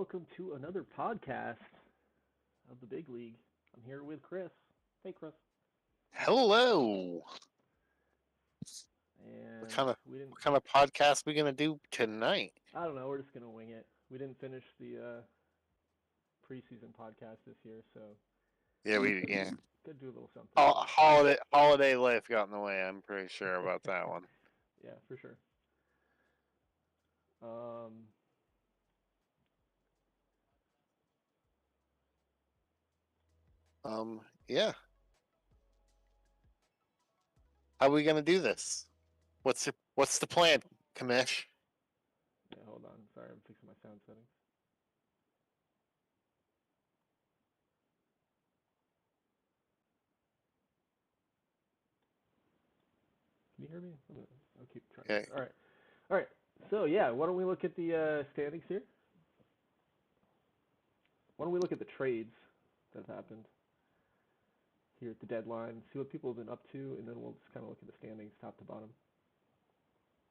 welcome to another podcast of the Big League. I'm here with Chris. Hey, Chris. Hello. What And kind of we didn't, what kind of podcast we gonna do tonight? I don't know, we're just going to wing it. We didn't finish the preseason podcast this year, so Yeah. could do a little something. Holiday life got in the way. I'm pretty sure about that one. Yeah, for sure. Um, Yeah. How are we gonna do this? What's the plan, Kamish? yeah, hold on. Sorry, I'm fixing my sound settings. Can you hear me? I'll keep trying. Okay. All right. All right. So, yeah, why don't we look at the standings here? Why don't we look at the trades that have happened here at the deadline, see what people have been up to, and then we'll just kind of look at the standings top to bottom.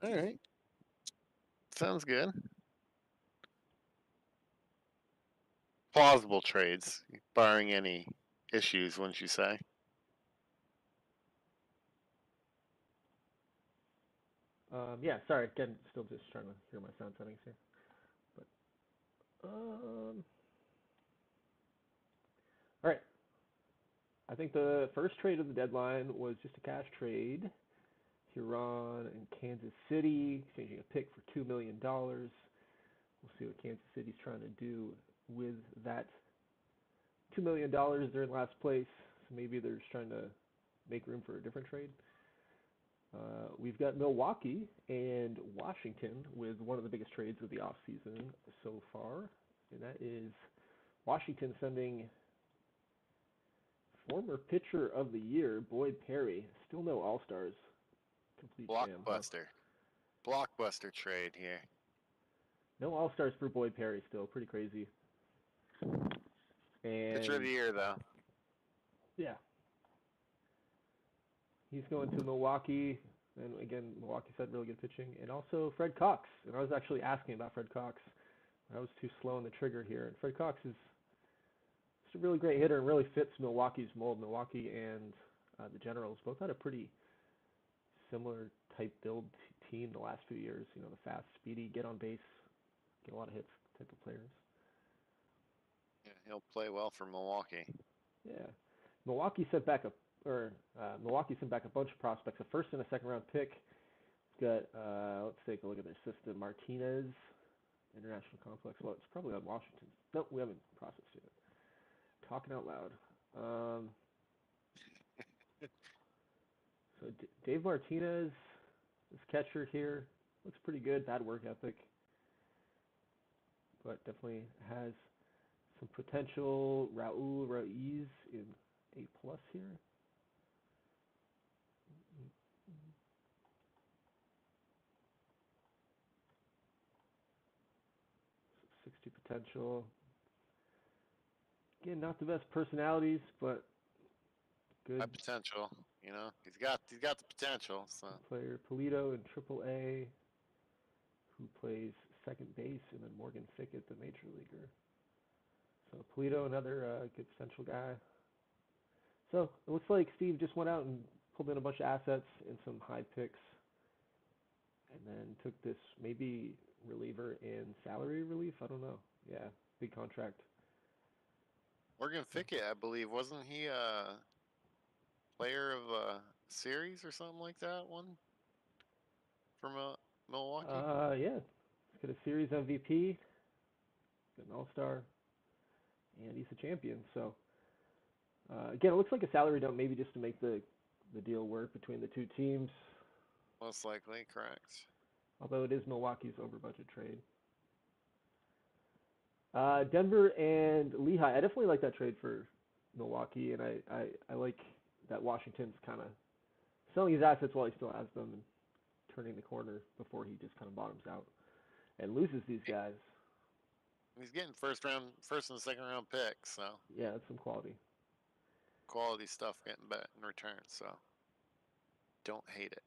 All right. Sounds good. Plausible trades, barring any issues, wouldn't you say? Yeah, sorry, again, still just trying to hear my sound settings here. But all right. I think the first trade of the deadline was just a cash trade. Huron and Kansas City exchanging a pick for $2 million. We'll see what Kansas City's trying to do with that $2 million. They're in last place, so maybe they're just trying to make room for a different trade. We've got Milwaukee and Washington with one of the biggest trades of the offseason so far, and that is Washington sending former pitcher of the year, Boyd Perry. Still no All-Stars. Complete sham, huh? Blockbuster trade here. No All-Stars for Boyd Perry still. Pretty crazy. Pitcher of And the year, though. yeah, he's going to Milwaukee. And again, Milwaukee's had really good pitching. And also Fred Cox. And I was actually asking about Fred Cox. I was too slow on the trigger here. And Fred Cox is just a really great hitter and really fits Milwaukee's mold. Milwaukee and the Generals both had a pretty similar type build team the last few years. You know, the fast, speedy, get on base, get a lot of hits type of players. Yeah, he'll play well for Milwaukee. Yeah. Milwaukee sent back Milwaukee sent back a bunch of prospects, a first and a second round pick. We've got let's take a look at their system. Martinez, International Complex. Well, it's probably on Washington. Nope, we haven't processed it. Talking out loud. So Dave Martinez, this catcher here, looks pretty good. Bad work ethic, but definitely has some potential. Raul Ruiz in A+ here. 60 potential. Again, not the best personalities, but good High potential. He's got the potential. So player. Polito in AAA, who plays second base, and then Morgan Fickett, the major leaguer. So Polito, another good potential guy. So it looks like Steve just went out and pulled in a bunch of assets and some high picks, and then took this maybe reliever in salary relief. I don't know. Yeah, big contract. Morgan Fickett, I believe, wasn't he a player of a series or something like that? One from Milwaukee. Yeah, he's got a series MVP, got an All-Star, and he's a champion. So again, it looks like a salary dump, maybe just to make the deal work between the two teams. Most likely, correct. Although it is Milwaukee's over budget trade. Denver and Lehigh. I definitely like that trade for Milwaukee, and I like that Washington's kind of selling his assets while he still has them and turning the corner before he just kind of bottoms out and loses these guys. He's getting first and second round picks, so Yeah, that's some quality. quality stuff getting back in return. So don't hate it.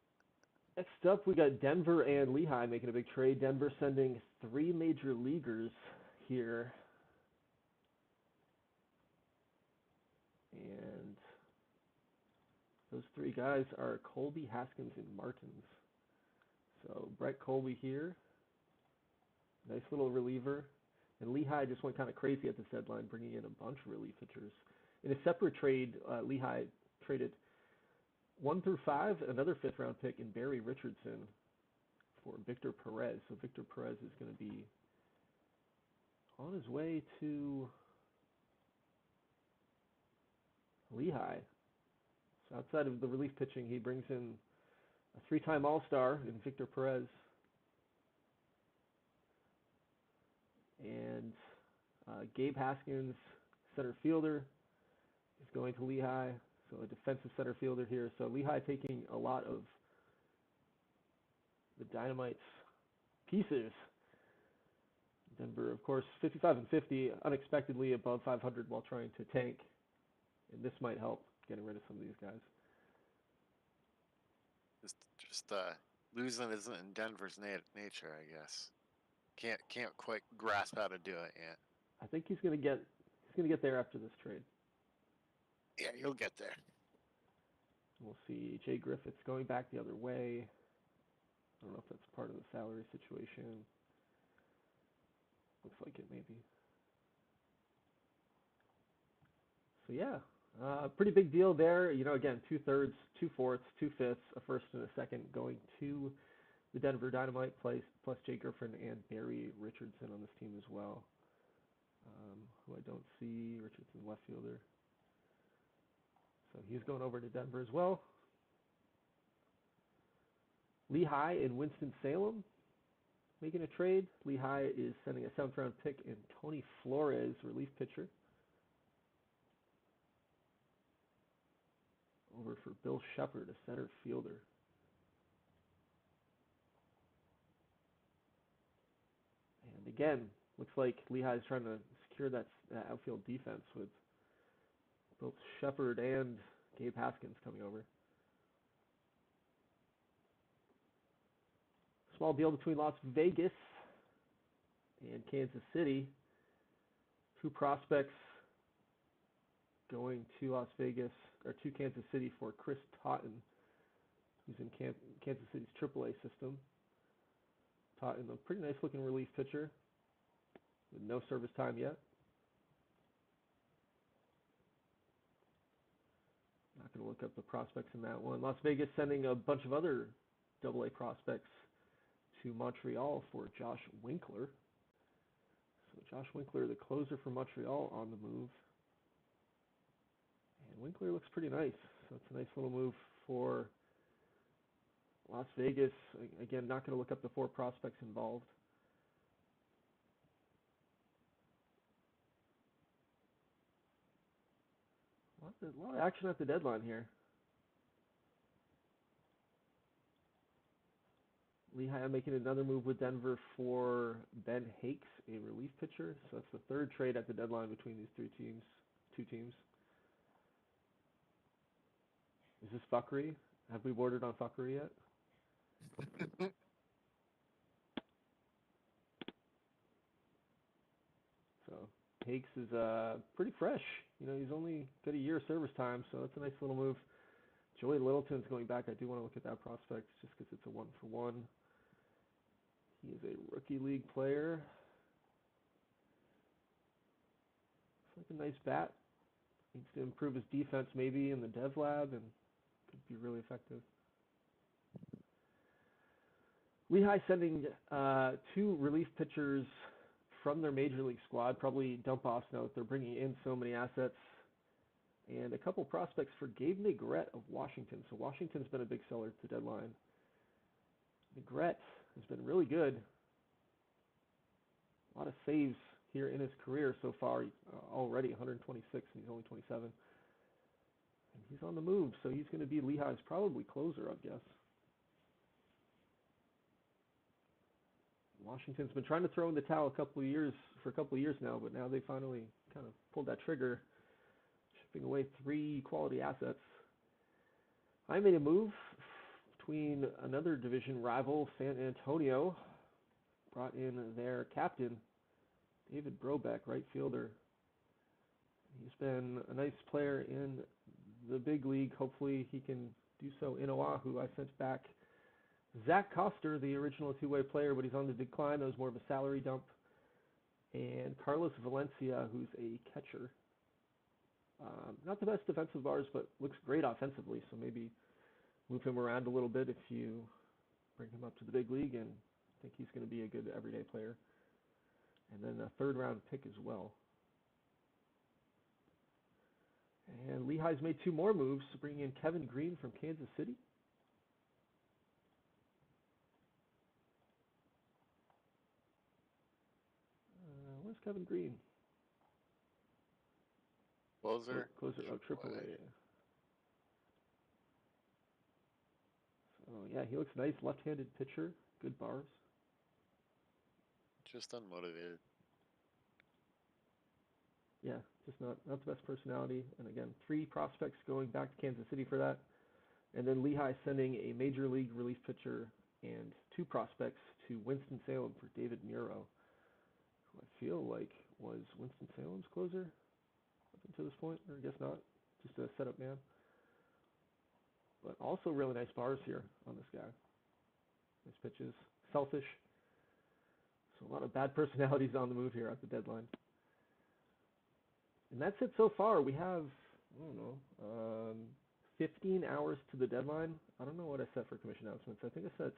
Next up, we got Denver and Lehigh making a big trade. Denver sending 3 major leaguers here. And those three guys are Colby, Haskins, and Martins. So Brett Colby here. Nice little reliever. And Lehigh just went kind of crazy at this deadline, bringing in a bunch of relief pitchers. In a separate trade, Lehigh traded 1 through 5, another 5th-round pick, and Barry Richardson for Victor Perez. So Victor Perez is going to be on his way to Lehigh. So outside of the relief pitching, he brings in a 3-time All-Star in Victor Perez. And Gabe Haskins, center fielder, is going to Lehigh. So a defensive center fielder here. So Lehigh taking a lot of the Dynamite's pieces. Denver, of course, 55-50, unexpectedly above 500 while trying to tank. And this might help getting rid of some of these guys. Just losing isn't in Denver's nature, I guess. Can't quite grasp how to do it yet. I think he's gonna get there after this trade. Yeah, you'll get there. We'll see Jay Griffiths going back the other way. I don't know if that's part of the salary situation. Looks like it maybe. So yeah, pretty big deal there. You know, again, 2/3, 2/4, 2/5, a first and a second going to the Denver Dynamite, plus Jay Griffin and Barry Richardson on this team as well. Who I don't see, Richardson, left fielder. So he's going over to Denver as well. Lehigh and Winston-Salem making a trade. Lehigh is sending a 7th-round pick and Tony Flores, relief pitcher, over for Bill Shepard, a center fielder. And again, looks like Lehigh is trying to secure that outfield defense with both Shepard and Gabe Haskins coming over. Small deal between Las Vegas and Kansas City. 2 prospects going to Las Vegas, or to Kansas City for Chris Totten, who's in Kansas City's AAA system. Totten, a pretty nice looking relief pitcher with no service time yet. Not going to look up the prospects in that one. Las Vegas sending a bunch of other AA prospects to Montreal for Josh Winkler. So Josh Winkler, the closer for Montreal, on the move. And Winkler looks pretty nice. So it's a nice little move for Las Vegas. Again, not going to look up the 4 prospects involved. A lot of action at the deadline here. Lehigh making another move with Denver for Ben Hakes, a relief pitcher. So that's the 3rd trade at the deadline between these 2 teams. Is this fuckery? Have we bordered on fuckery yet? So Hakes is pretty fresh. You know, he's only got a year of service time, so that's a nice little move. Joey Littleton's going back. I do want to look at that prospect just because it's a 1-for-1. He is a rookie league player. Looks like a nice bat. Needs to improve his defense maybe in the dev lab and could be really effective. Lehigh sending 2 relief pitchers from their major league squad, probably dump-offs now that they're bringing in so many assets, and a couple prospects for Gabe Negrete of Washington. So Washington's been a big seller at the deadline. Negrete has been really good. A lot of saves here in his career so far. Already 126, and he's only 27. And he's on the move, so he's going to be Lehigh's probably closer, I guess. Washington's been trying to throw in the towel for a couple of years now, but now they finally kind of pulled that trigger, shipping away 3 quality assets. I made a move between another division rival, San Antonio, brought in their captain, David Brobeck, right fielder. He's been a nice player in the big league. Hopefully he can do so in Oahu. I sent back Zach Coster, the original two-way player, but he's on the decline. That was more of a salary dump. And Carlos Valencia, who's a catcher. Not the best defensive bars, but looks great offensively. So maybe move him around a little bit if you bring him up to the big league, and I think he's going to be a good everyday player. And then a third-round pick as well. And Lehigh's made two more moves, bringing in Kevin Green from Kansas City. Where's Kevin Green? Closer. Closer. Oh, AAA. So yeah, he looks nice. Left-handed pitcher. Good bars. Just unmotivated. Yeah, just not the best personality. And again, 3 prospects going back to Kansas City for that. And then Lehigh sending a major league relief pitcher and 2 prospects to Winston-Salem for David Muro, who I feel like was Winston-Salem's closer up until this point, or I guess not, just a setup man. But also really nice bars here on this guy. Nice pitches, selfish. So a lot of bad personalities on the move here at the deadline. And that's it so far. We have, 15 hours to the deadline. I don't know what I set for commission announcements. I think I set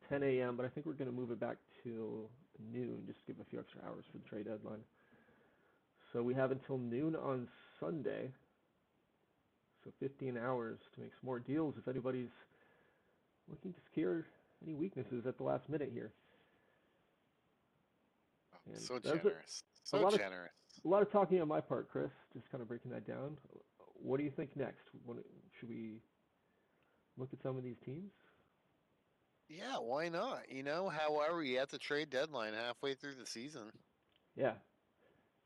10 a.m., but I think we're going to move it back to noon, just to give a few extra hours for the trade deadline. So we have until noon on Sunday, so 15 hours to make some more deals if anybody's looking to secure any weaknesses at the last minute here. And so generous. A lot of talking on my part, Chris, just kind of breaking that down. What do you think next? Should we look at some of these teams? Yeah, why not? How are we at the trade deadline halfway through the season? Yeah.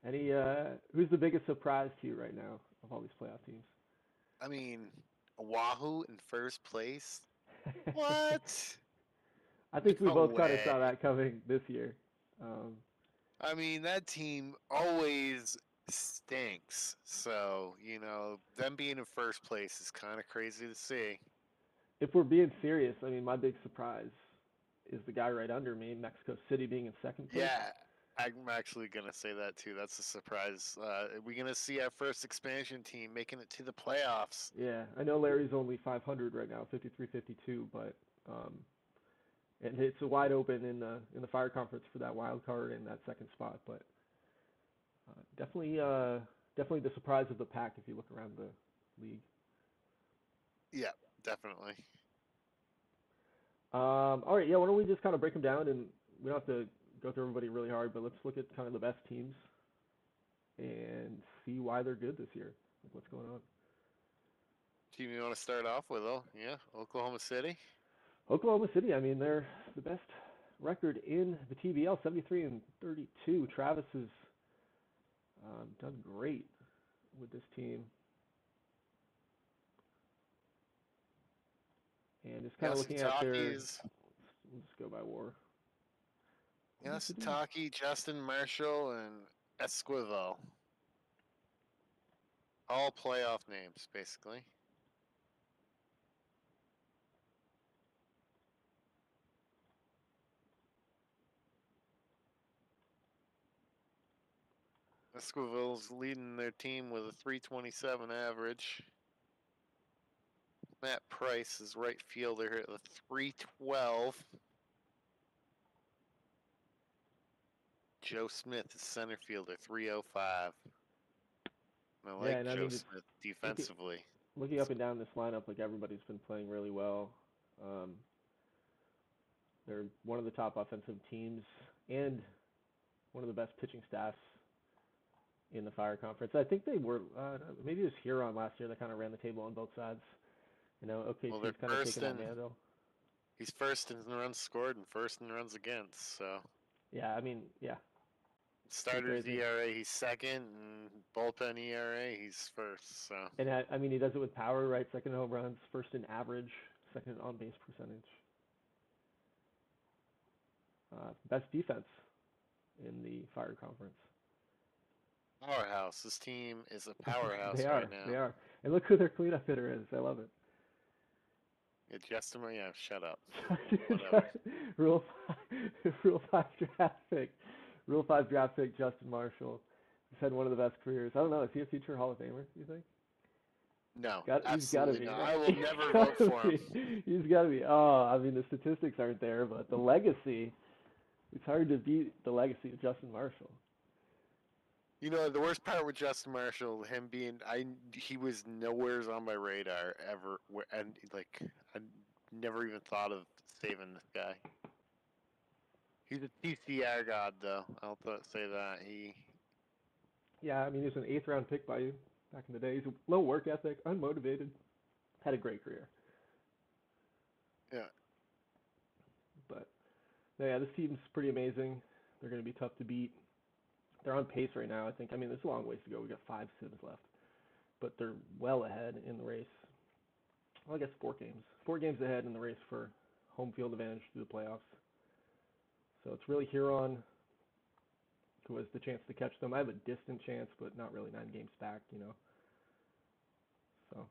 Who's the biggest surprise to you right now of all these playoff teams? I mean, Oahu in first place? What? I think we both kind of saw that coming this year. I mean, that team always stinks. So, them being in first place is kind of crazy to see. If we're being serious, I mean, my big surprise is the guy right under me, Mexico City, being in second place. Yeah, I'm actually going to say that too. That's a surprise. We're going to see our first expansion team making it to the playoffs. Yeah, I know Larry's only 500 right now, 53-52, but and it's wide open in the Fire Conference for that wild card and that second spot. But definitely the surprise of the pack if you look around the league. Yeah, definitely. All right, yeah. Why don't we just kind of break them down, and we don't have to go through everybody really hard, but let's look at kind of the best teams and see why they're good this year. Like what's going on. Team you want to start off with? Oh, yeah, Oklahoma City. Oklahoma City. I mean, they're the best record in the TBL, 73-32. Travis has done great with this team. And just kind of looking at their... Let's go by WAR. Yasutake, Justin Marshall, and Esquivel. All playoff names, basically. Esquivel's leading their team with a 327 average. Matt Price is right fielder at the 312. Joe Smith is center fielder, 305. I like Joe Smith defensively. Looking up and down this lineup, like everybody's been playing really well. They're one of the top offensive teams and one of the best pitching staffs in the Fire Conference. I think they were, maybe it was Huron last year that kind of ran the table on both sides. OKC's kind of taking that mantle. He's first in runs scored and first in runs against, so. Yeah, I mean, yeah. Starter's ERA, he's second, and bullpen ERA, he's first, so. And I mean, he does it with power, right? Second in home runs, first in average, second in on-base percentage. Best defense in the Fire Conference. Powerhouse. This team is a powerhouse They right are. now. They are. And look who their cleanup hitter is. I love it. Yeah, Justin, yeah, shut up. Rule 5 draft pick. Rule 5 draft pick, Justin Marshall. He's had one of the best careers. I don't know. Is he a future Hall of Famer, do you think? No, He's got to absolutely be. not. Right? I will never vote for him. He's got to be. Oh, I mean, the statistics aren't there, but the legacy, it's hard to beat the legacy of Justin Marshall. You know, the worst part with Justin Marshall, him being, he was nowhere's on my radar ever, and like, I never even thought of saving this guy. He's a TCR god, though. I'll say that. Yeah, I mean, he was an 8th round pick by you back in the day. He's a low work ethic, unmotivated, had a great career. Yeah. But, yeah, this team's pretty amazing. They're going to be tough to beat. They're on pace right now, I think. I mean, there's a long ways to go. We've got 5 Sims left. But they're well ahead in the race. Well, I guess 4 games. 4 games ahead in the race for home field advantage through the playoffs. So it's really Huron who has the chance to catch them. I have a distant chance, but not really 9 games back, you know. So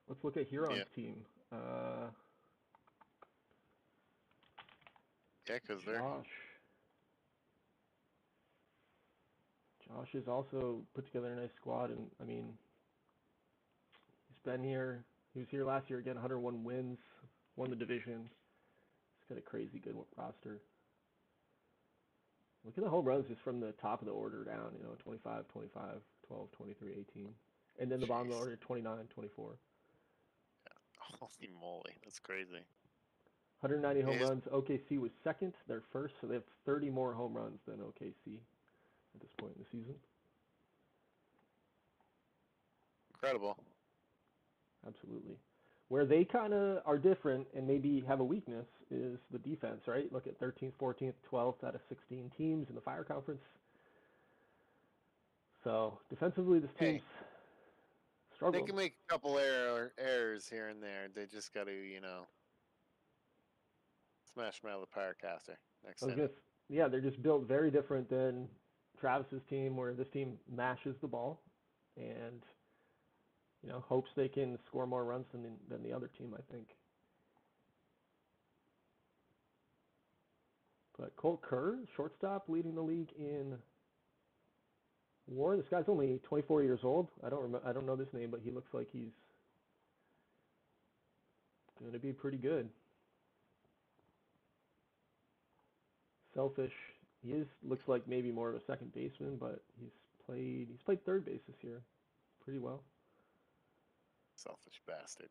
let's look at Huron's team. Yeah, because Josh has also put together a nice squad, and I mean, he's been here. He was here last year again, 101 wins, won the division. He's got a crazy good roster. Look at the home runs just from the top of the order down, you know, 25, 25, 12, 23, 18. And then the bottom of the order, 29, 24. Yeah. Holy moly, that's crazy. 190 home runs. OKC was second. They're first, so they have 30 more home runs than OKC at this point in the season. Incredible. Absolutely. Where they kind of are different and maybe have a weakness is the defense, right? Look at 13th, 14th, 12th out of 16 teams in the Fire Conference. So defensively, this team's struggling. They can make a couple errors here and there. They just got to, you know, smash them out of the park after next time. Yeah, they're just built very different than Travis's team, where this team mashes the ball and, you know, hopes they can score more runs than the other team, I think. But Colt Kerr, shortstop, leading the league in WAR. This guy's only 24 years old. I don't know this name, but he looks like he's going to be pretty good. Selfish. Looks like maybe more of a second baseman, but he's played third base this year pretty well. Selfish bastard.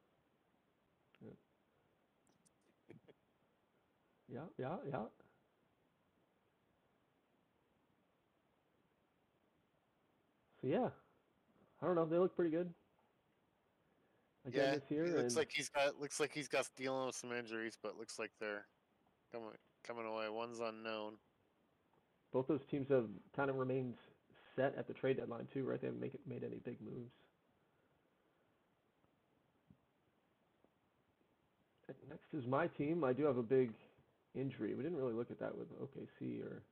Yeah. So yeah, I don't know. They look pretty good. Again this year, looks like he's got dealing with some injuries, but looks like they're coming away. One's unknown. Both those teams have kind of remained set at the trade deadline too, right? They haven't made any big moves. Next is my team. I do have a big injury. We didn't really look at that with OKC or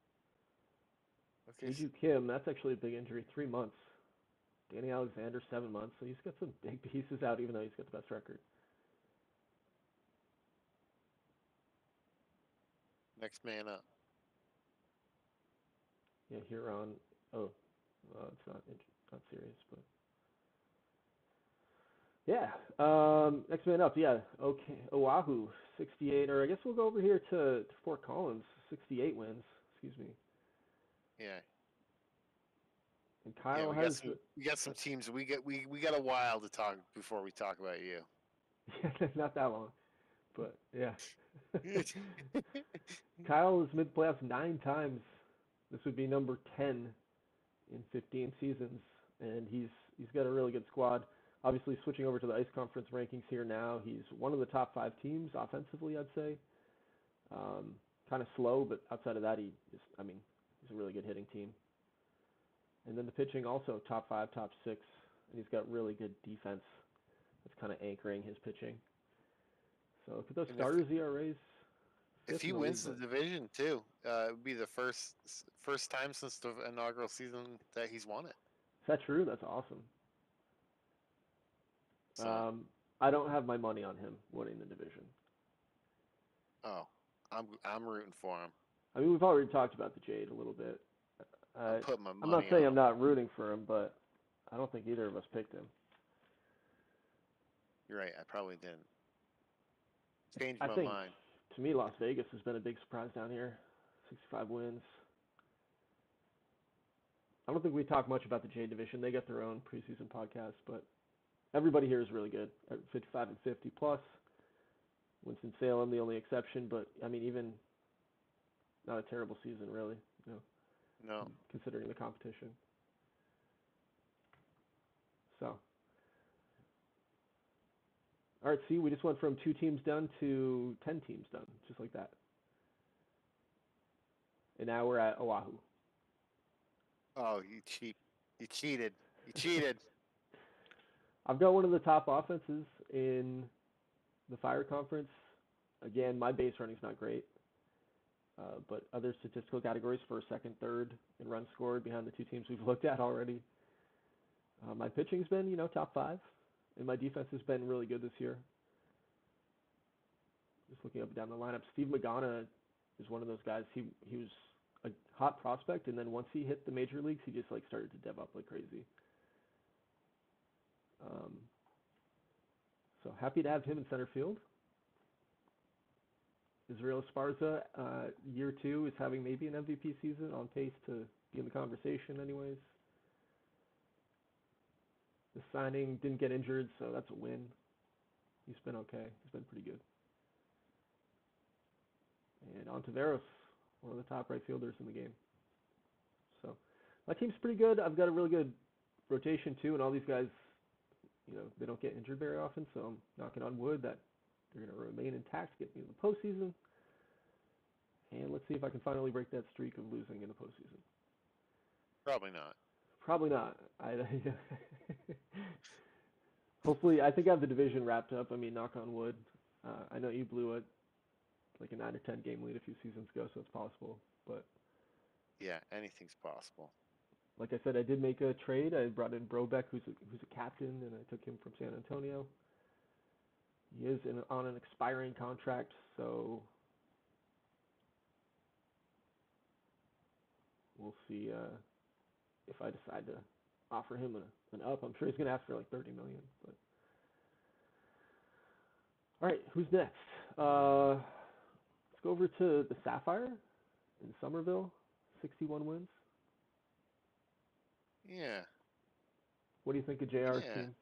Ju Kim. That's actually a big injury. 3 months. Danny Alexander, 7 months. So he's got some big pieces out, even though he's got the best record. Next man up. Yeah, Huron. Oh, it's not serious, but yeah. Next man up. Yeah. Okay. Oahu, 68. Or I guess we'll go over here to Fort Collins, 68 wins. Excuse me. Yeah. And Kyle has. We got some teams. We got a while to talk before we talk about you. Yeah, not that long, but yeah. Kyle has made playoffs 9 times. This would be number 10 in 15 seasons, and he's got a really good squad. Obviously, switching over to the Ice Conference rankings here now, he's one of the top 5 teams offensively, I'd say. Kind of slow, but outside of that, he's a really good hitting team. And then the pitching also top 5, top 6, and he's got really good defense that's kind of anchoring his pitching. So look at those starters ERAs, If fifth he in the league, wins the but division too, it would be the first time since the inaugural season that he's won it. is that true? That's awesome. So, I don't have my money on him winning the division. oh, I'm rooting for him. I mean, we've already talked about the Jade a little bit. I'm putting my I'm not money saying on I'm him. not rooting for him, but I don't think either of us picked him. You're right. I probably didn't. Changed I my think, mind. to me, Las Vegas has been a big surprise down here. 65 wins. I don't think we talk much about the Jade division. They get their own preseason podcast, but everybody here is really good. At 55 and 50 plus. Winston-Salem, the only exception, but I mean, even not a terrible season, really. No. Considering the competition. So, all right, see, we just went from 2 teams done to 10 teams done, just like that. And now we're at Oahu. Oh, you cheat! You cheated! You cheated! I've got one of the top offenses in the Fire Conference. Again, my base running's not great, but other statistical categories, first, second, third, and runs scored behind the 2 teams we've looked at already. My pitching's been, top 5, and my defense has been really good this year. Just looking up and down the lineup, Steve Magana is one of those guys. He was a hot prospect, and then once he hit the major leagues, he just started to dev up like crazy. So happy to have him in center field. Israel Esparza, year 2, is having maybe an MVP season, on pace to be in the conversation anyways. The signing didn't get injured, so that's a win. He's been okay. He's been pretty good. And Ontiveros, one of the top right fielders in the game. So my team's pretty good. I've got a really good rotation too, and all these guys, they don't get injured very often, so I'm knocking on wood that they're going to remain intact, get me in the postseason. And let's see if I can finally break that streak of losing in the postseason. Probably not. Probably not. Hopefully, I think I have the division wrapped up. I mean, knock on wood. I know you blew it like a 9 or 10 game lead a few seasons ago, so it's possible. But yeah, anything's possible. Like I said, I did make a trade. I brought in Brobeck, who's a captain, and I took him from San Antonio. He is on an expiring contract, so we'll see if I decide to offer him an up. I'm sure he's going to ask for like $30 million. But all right, who's next? Let's go over to the Sapphire in Somerville, 61 wins. Yeah. What do you think of JR's Yeah. team?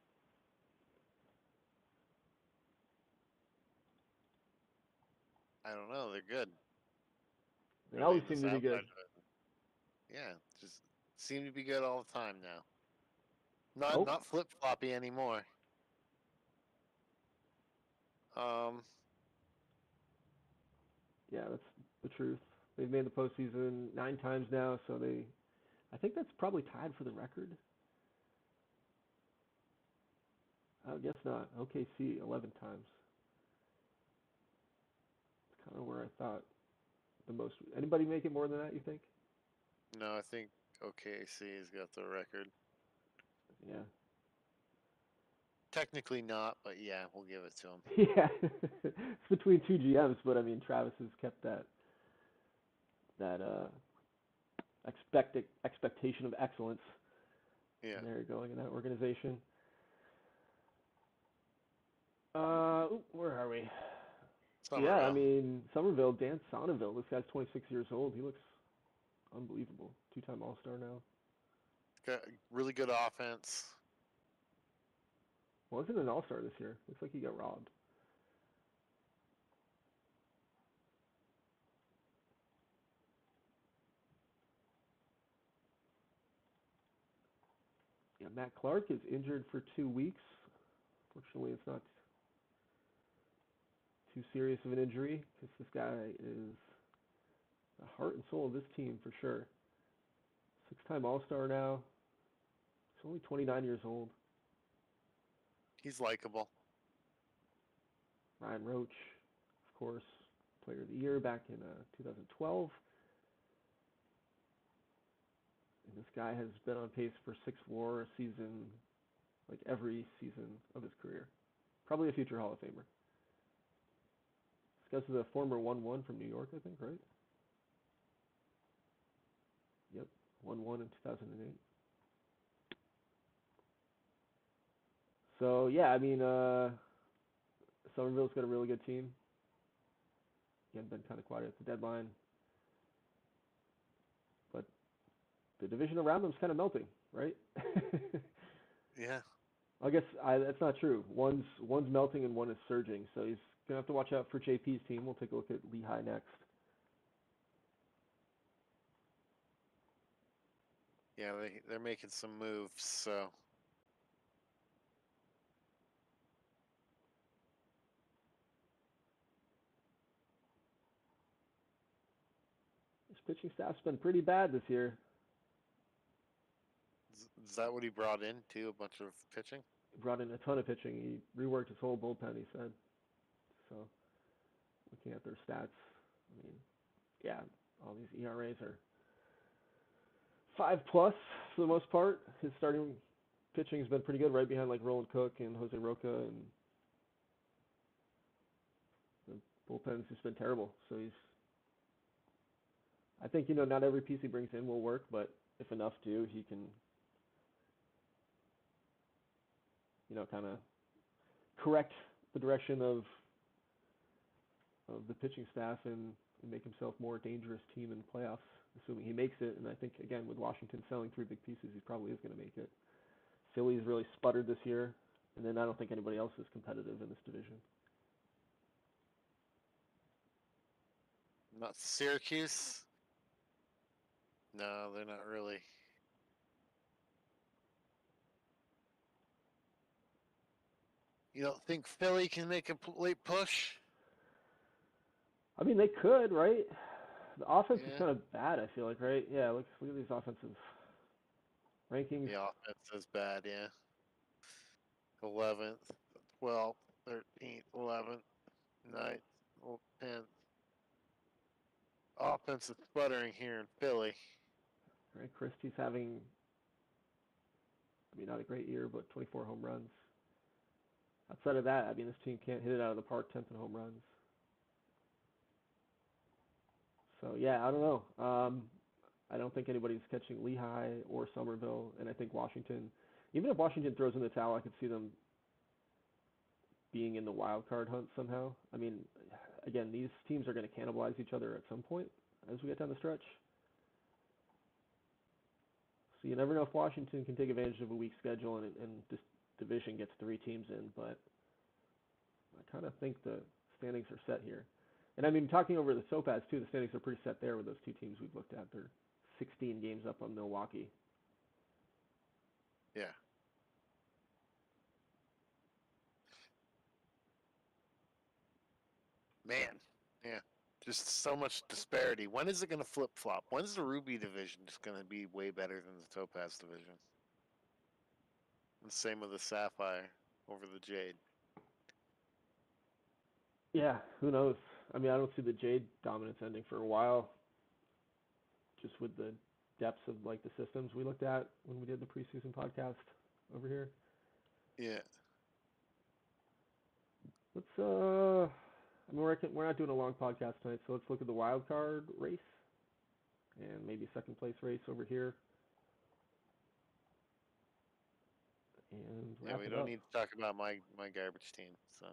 I don't know. They're good. They always seem to be good. Yeah, just seem to be good all the time now. Not flip floppy anymore. Yeah, that's the truth. They've made the postseason 9 times now, so I think that's probably tied for the record. I guess not. OKC 11 times. It's kind of where I thought the most. Anybody make it more than that, you think? No, I think OKC's got the record. Yeah. Technically not, but yeah, we'll give it to him. Yeah. It's between 2 GMs, but I mean Travis has kept that expectation of excellence Yeah. there going in that organization. Where are we? Somerville. Yeah, I mean Somerville, Dan Sonneville. This guy's 26 years old. He looks unbelievable. 2-time All-Star now. Got really good offense. Wasn't an All-Star this year. Looks like he got robbed. Yeah, Matt Clark is injured for 2 weeks. Fortunately, it's not too serious of an injury because this guy is the heart and soul of this team for sure. 6-time All-Star now. He's only 29 years old. He's likable. Ryan Roach, of course, Player of the Year back in 2012. And this guy has been on pace for 6 WAR a season, like every season of his career. Probably a future Hall of Famer. This guy's a former 1-1 from New York, I think, right? Yep, 1-1 in 2008. So, yeah, I mean, Somerville's got a really good team. Again, been kind of quiet at the deadline. But the division around them's kind of melting, right? Yeah. I guess that's not true. One's melting and one is surging. So he's going to have to watch out for JP's team. We'll take a look at Lehigh next. Yeah, they're making some moves, so. His pitching staff's been pretty bad this year. Is that what he brought in, too? A bunch of pitching? He brought in a ton of pitching. He reworked his whole bullpen, he said. So, looking at their stats, I mean, yeah, all these ERAs are 5+ for the most part. His starting pitching has been pretty good, right behind like Roland Cook and Jose Roca, and the bullpen's just been terrible. So I think, not every piece he brings in will work, but if enough do, he can, kind of correct the direction of the pitching staff and make himself more dangerous team in playoffs, assuming he makes it. And I think, again, with Washington selling 3 big pieces, he probably is going to make it. Philly's really sputtered this year, and then I don't think anybody else is competitive in this division. Not Syracuse? No, they're not really. You don't think Philly can make a late push? I mean, they could, right? The offense is Yeah. kind of bad, I feel like, right? Yeah, look at these offensive rankings. The offense is bad, yeah. 11th, 12th, 13th, 11th, 9th, 10th. Offense is sputtering here in Philly. Right, Christie's having, not a great year, but 24 home runs. Outside of that, this team can't hit it out of the park, 10th in home runs. So, yeah, I don't know. I don't think anybody's catching Lehigh or Somerville, and I think Washington, even if Washington throws in the towel, I could see them being in the wild card hunt somehow. Again, these teams are going to cannibalize each other at some point as we get down the stretch. So you never know if Washington can take advantage of a weak schedule and this division gets 3 teams in, but I kind of think the standings are set here. And talking over the SoPads too, the standings are pretty set there with those 2 teams we've looked at. They're 16 games up on Milwaukee. Yeah. Man, yeah. Just so much disparity. When is it going to flip-flop? When's the Ruby division just going to be way better than the Topaz division? The same with the Sapphire over the Jade. Yeah, who knows? I don't see the Jade dominance ending for a while, just with the depths of like the systems we looked at when we did the preseason podcast over here. Yeah. Let's we're not doing a long podcast tonight, so let's look at the wild card race and maybe second place race over here. And Yeah, we don't need to talk about my garbage team. So.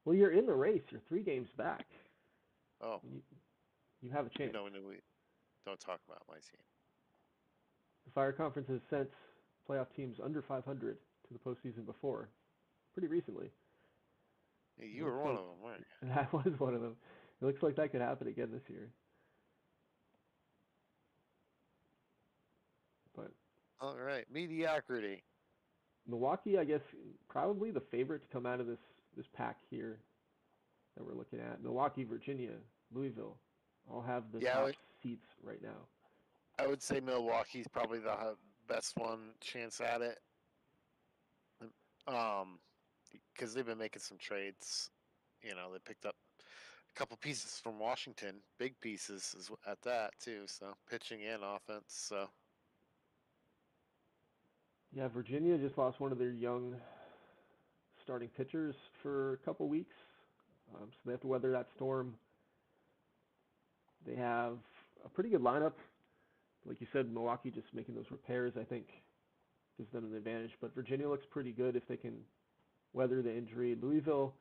Well, you're in the race. You're 3 games back. Oh. You have a chance. No, we don't talk about my team. The Fire Conference has sent playoff teams under 500 to the postseason before, pretty recently. Yeah, you were one of them, weren't you? I was one of them. It looks like that could happen again this year. But all right, mediocrity. Milwaukee, I guess, probably the favorite to come out of this pack here that we're looking at. Milwaukee, Virginia, Louisville, all have the top seats right now. I would say Milwaukee's probably the best one chance at it. Because they've been making some trades. They picked up couple pieces from Washington, big pieces at that too. So pitching and offense. So Yeah, Virginia just lost one of their young starting pitchers for a couple weeks, so they have to weather that storm. They have a pretty good lineup. Like you said, Milwaukee just making those repairs, I think, gives them an advantage. But Virginia looks pretty good if they can weather the injury. Louisville,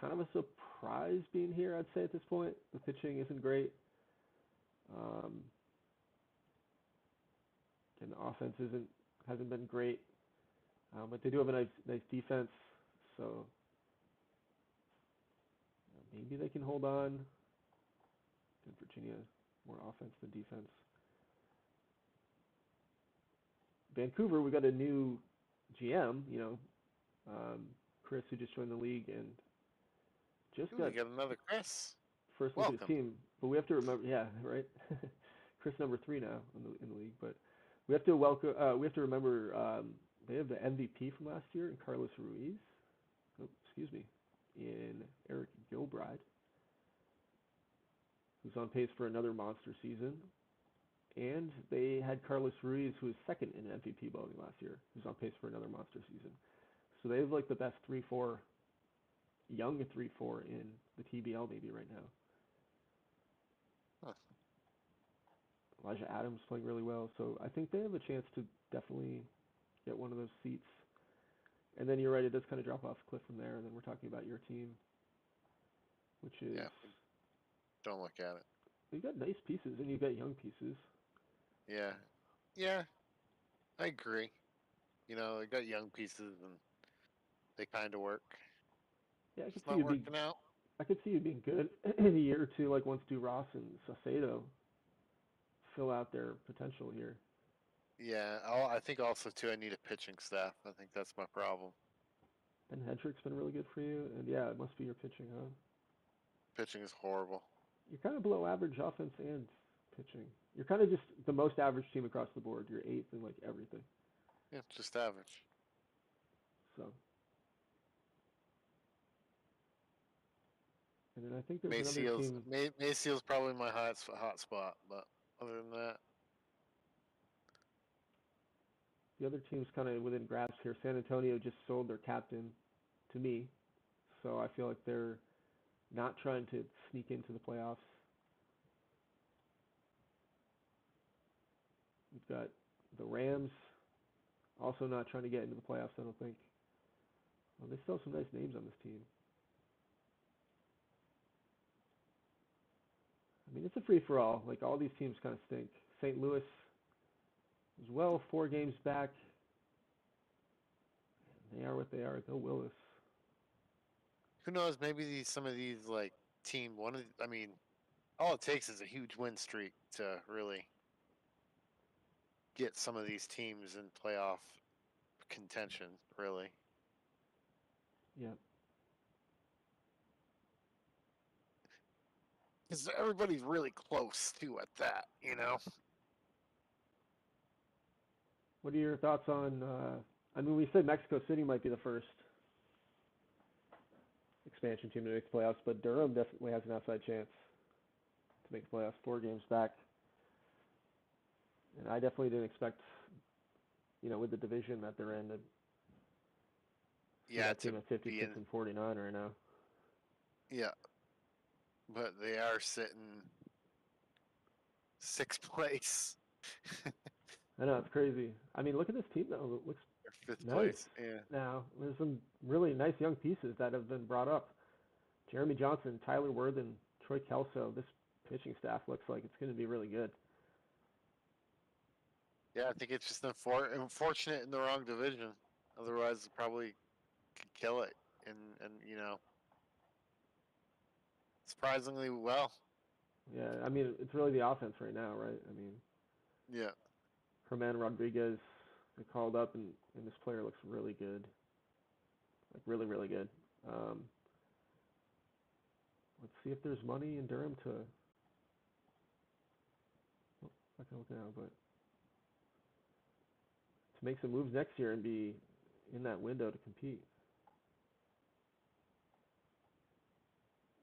kind of a surprise being here, I'd say, at this point. The pitching isn't great. And the offense hasn't been great. But they do have a nice defense, so maybe they can hold on. And Virginia, more offense than defense. Vancouver, we got a new GM, Chris, who just joined the league and just we got got another Chris. first look at his Welcome. team. But we have to remember, yeah, right. Chris number 3 now in the league, but we have to remember they have the MVP from last year in Carlos Ruiz. Oh, excuse me, in Eric Gilbride, who's on pace for another monster season. And they had Carlos Ruiz, who was second in MVP voting last year, who's on pace for another monster season. So they have like the best 3-4, young 3-4 in the TBL maybe right now. Huh. Elijah Adams playing really well, so I think they have a chance to definitely get one of those seats. And then you're right, it does kind of drop off a cliff from there, and then we're talking about your team, which is... Yeah, don't look at it. You've got nice pieces, and you've got young pieces. Yeah. Yeah, I agree. They got young pieces and they kind of work. Yeah, It's not working out. I could see you being good in a year or two, like once Duras and Saucedo fill out their potential here. Yeah, I think also too I need a pitching staff. I think that's my problem. Ben Hedrick's been really good for you, and yeah, it must be your pitching, huh? Pitching is horrible. You're kind of below average offense and pitching. You're kind of just the most average team across the board. You're 8th in like everything. Yeah, just average. So, and then I think there's another team. Mayseal's probably my hot spot, but other than that, The other team's kind of within grasp here. San Antonio just sold their captain to me, so I feel like they're not trying to sneak into the playoffs. We've got the Rams also not trying to get into the playoffs, I don't think. Well, they still have some nice names on this team. I mean, it's a free-for-all. Like, all these teams kind of stink. St. Louis as well, 4 games back. They are what they are. Bill Willis. who knows? Maybe some of these like team I mean, all it takes is a huge win streak to really get some of these teams in playoff contention. Really, Yeah. because everybody's really close too at that. What are your thoughts on, I mean, we said Mexico City might be the first expansion team to make the playoffs, but Durham definitely has an outside chance to make the playoffs 4 games back. And I definitely didn't expect, with the division that they're in, to see that team at 56 and 49 right now. Yeah, but they are sitting 6th place. I know, it's crazy. I mean, look at this team, though. It looks Or 5th nice. place. Yeah. Now, there's some really nice young pieces that have been brought up. Jeremy Johnson, Tyler Worthen, Troy Kelso. This pitching staff looks like it's going to be really good. Yeah, I think it's just unfortunate in the wrong division. Otherwise, it probably could kill it. And surprisingly well. Yeah, I mean, it's really the offense right now, right? I mean, Yeah. Herman Rodriguez, they called up, and this player looks really good. Like, really, really good. Let's see if there's money in Durham to... Oh, not going to look now, but... to make some moves next year and be in that window to compete.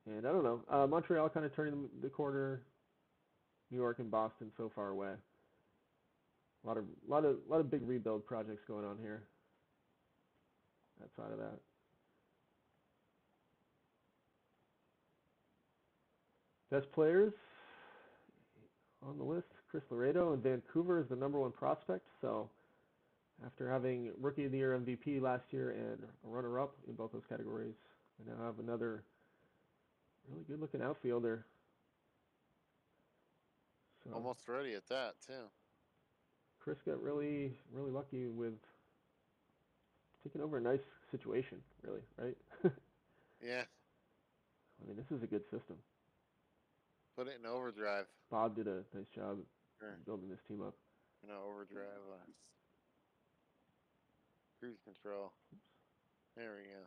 And I don't know, Montreal kind of turning the corner. New York and Boston so far away. A lot of big rebuild projects going on here. Outside of that, best players on the list: Chris Laredo in Vancouver is the number one prospect. So after having Rookie of the Year MVP last year and a runner-up in both those categories, we now have another really good-looking outfielder. So Almost ready at that too. Chris got really lucky with taking over a nice situation, really, right? Yeah, I mean, this is a good system. put it in overdrive. Bob did a nice job Sure. building this team up. Overdrive. Cruise control. There we go.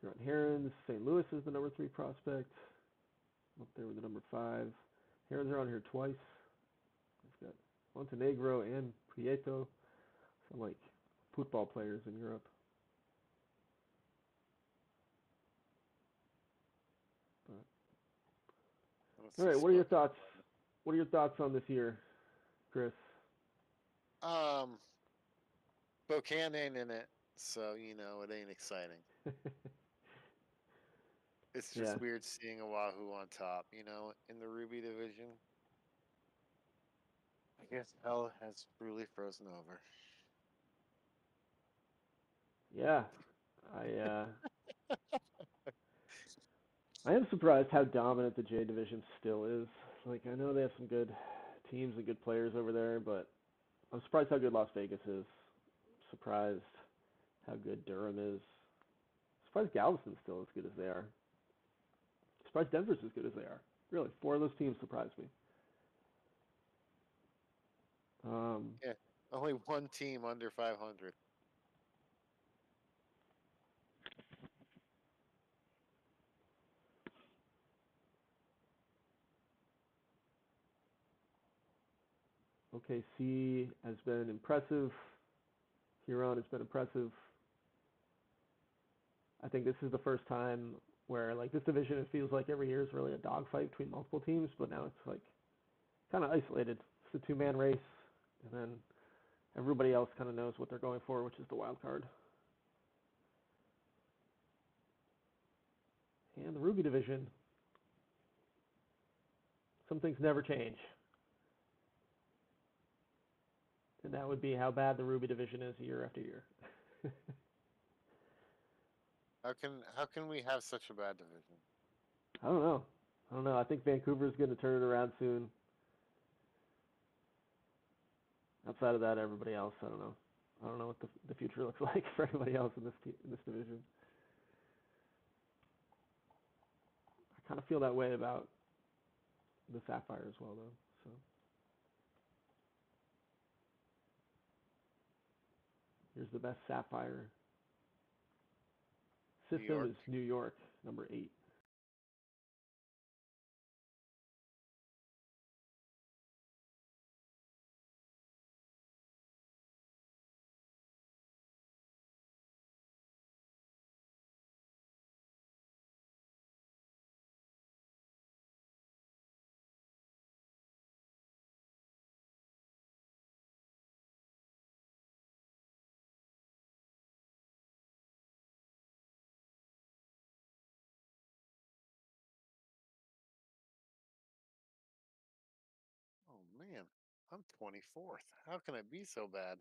Huron Herons, St. Louis is the number 3 prospect. Up there with the number 5. Herons are on here twice. We've got Montenegro and Prieto, some like football players in Europe. But, all right, what are your thoughts? What are your thoughts on this year, Chris? Spokane ain't in it, so it ain't exciting. It's just Yeah, weird seeing Oahu on top, in the Ruby division. I guess hell has truly frozen over. yeah. I I am surprised how dominant the J division still is. Like I know they have some good teams and good players over there, but I'm surprised how good Las Vegas is. Surprised how good Durham is. Surprised Galveston's still as good as they are. Surprised Denver's as good as they are. Really, 4 of those teams surprised me. Yeah, only one team under 500. OKC has been impressive. Huron has been impressive. I think this is the first time where like this division it feels like every year is really a dogfight between multiple teams, but now it's like kind of isolated. It's a 2-man race, and then everybody else kind of knows what they're going for, which is the wild card. And the Ruby division, some things never change. And that would be how bad the Ruby division is year after year. How can we have such a bad division? I don't know. I don't know. I think Vancouver's going to turn it around soon. Outside of that, everybody else, I don't know. I don't know what the future looks like for everybody else in this division. I kind of feel that way about the Sapphire as well, though. So here's the best Sapphire New system York. is New York, number 8. Oh man, I'm 24th. How can it be so bad?